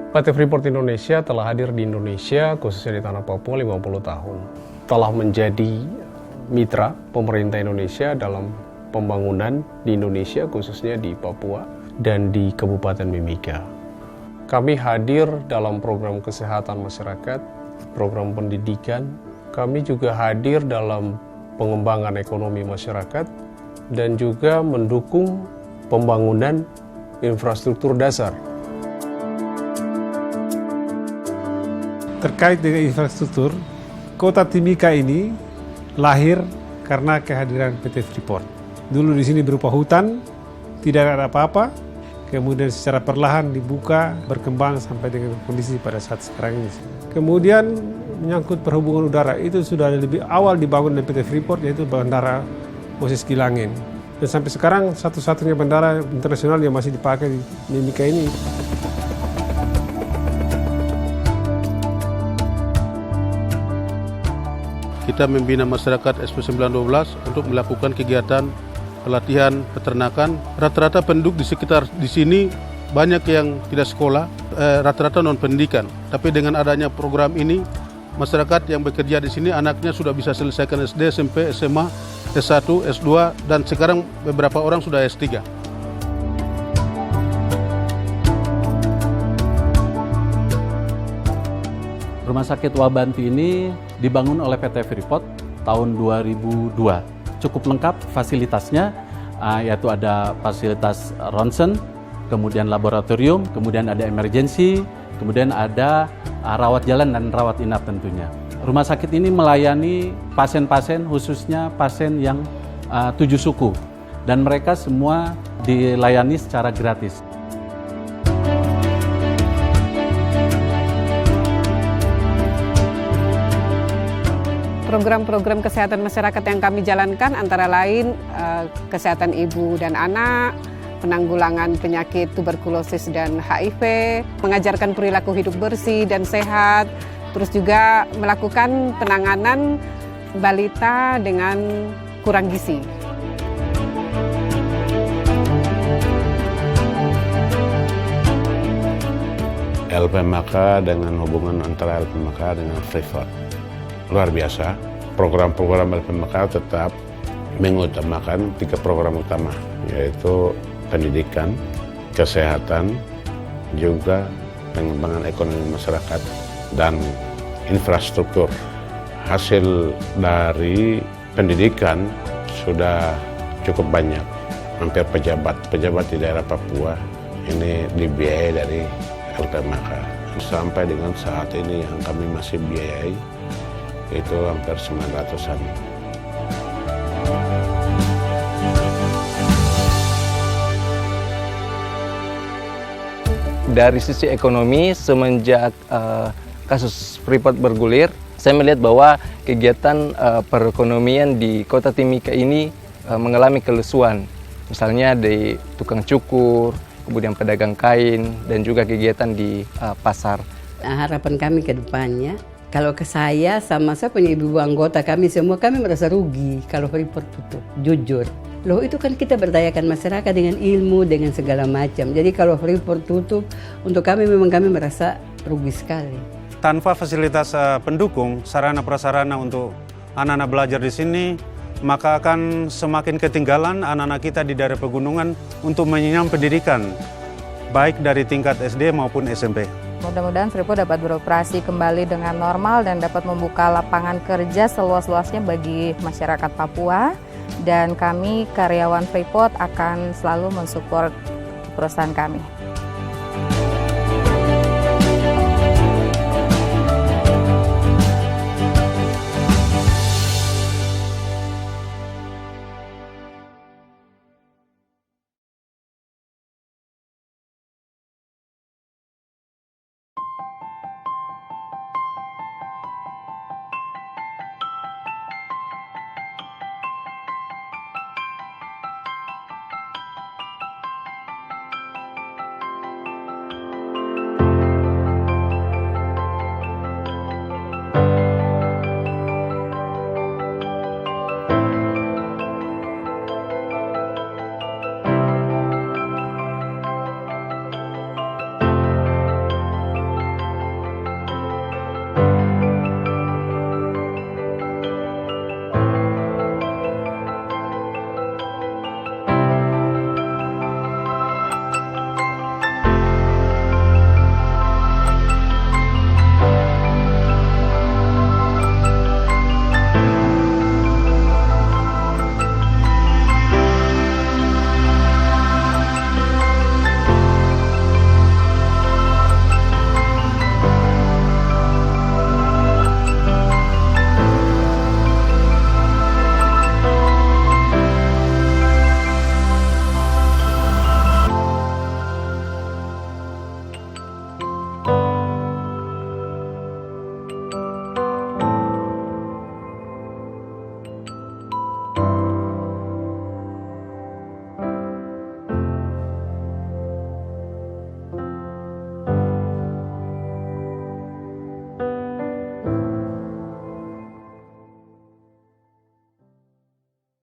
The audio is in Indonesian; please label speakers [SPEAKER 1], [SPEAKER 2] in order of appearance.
[SPEAKER 1] PT Freeport Indonesia telah hadir di Indonesia, khususnya di tanah Papua 50 tahun. Telah menjadi mitra pemerintah Indonesia dalam pembangunan di Indonesia, khususnya di Papua dan di Kabupaten Mimika. Kami hadir dalam program kesehatan masyarakat, program pendidikan. Kami juga hadir dalam pengembangan ekonomi masyarakat dan juga mendukung pembangunan infrastruktur dasar.
[SPEAKER 2] Terkait dengan infrastruktur, Kota Timika ini lahir karena kehadiran PT Freeport. Dulu di sini berupa hutan, tidak ada apa-apa, kemudian secara perlahan dibuka, berkembang sampai dengan kondisi pada saat sekarang ini. Kemudian menyangkut perhubungan udara, itu sudah lebih awal dibangun oleh PT Freeport, yaitu Bandara Moses Kilangin. Dan sampai sekarang satu-satunya bandara internasional yang masih dipakai di Mimika ini.
[SPEAKER 3] Kita membina masyarakat SP912 untuk melakukan kegiatan pelatihan peternakan. Rata-rata penduduk di sekitar di sini banyak yang tidak sekolah, rata-rata non pendidikan. Tapi dengan adanya program ini, masyarakat yang bekerja di sini anaknya sudah bisa selesaikan SD, SMP, SMA, S1, S2, dan sekarang beberapa orang sudah S3.
[SPEAKER 4] Rumah sakit Wabanti ini dibangun oleh PT Freeport tahun 2002. Cukup lengkap fasilitasnya, yaitu ada fasilitas ronsen, kemudian laboratorium, kemudian ada emergency, kemudian ada rawat jalan dan rawat inap tentunya. Rumah sakit ini melayani pasien-pasien, khususnya pasien yang 7 suku, dan mereka semua dilayani secara gratis.
[SPEAKER 5] Program-program kesehatan masyarakat yang kami jalankan antara lain kesehatan ibu dan anak, penanggulangan penyakit tuberkulosis dan HIV, mengajarkan perilaku hidup bersih dan sehat, terus juga melakukan penanganan balita dengan kurang gizi.
[SPEAKER 3] LPMK dengan hubungan antara LPMK dengan Freeport. Luar biasa, program-program LPMK tetap mengutamakan 3 program utama, yaitu pendidikan, kesehatan, juga pengembangan ekonomi masyarakat, dan infrastruktur. Hasil dari pendidikan sudah cukup banyak. Hampir pejabat di daerah Papua ini dibiayai dari LPMK. Sampai dengan saat ini yang kami masih biayai itu hampir 900-an.
[SPEAKER 6] Dari sisi ekonomi, semenjak kasus Freeport bergulir, saya melihat bahwa kegiatan perekonomian di Kota Timika ini mengalami kelesuan. Misalnya di tukang cukur, kemudian pedagang kain, dan juga kegiatan di pasar.
[SPEAKER 7] Nah, harapan kami ke depannya, kalau ke saya sama punya ibu anggota kami semua, kami merasa rugi kalau Freeport tutup, jujur. Loh, itu kan kita berdayakan masyarakat dengan ilmu, dengan segala macam. Jadi kalau Freeport tutup, untuk kami memang kami merasa rugi sekali.
[SPEAKER 8] Tanpa fasilitas pendukung, sarana prasarana untuk anak-anak belajar di sini, maka akan semakin ketinggalan anak-anak kita di daerah pegunungan untuk mengenyam pendidikan, baik dari tingkat SD maupun SMP.
[SPEAKER 9] Mudah-mudahan Freeport dapat beroperasi kembali dengan normal dan dapat membuka lapangan kerja seluas-luasnya bagi masyarakat Papua. Dan kami karyawan Freeport akan selalu mensupport perusahaan kami.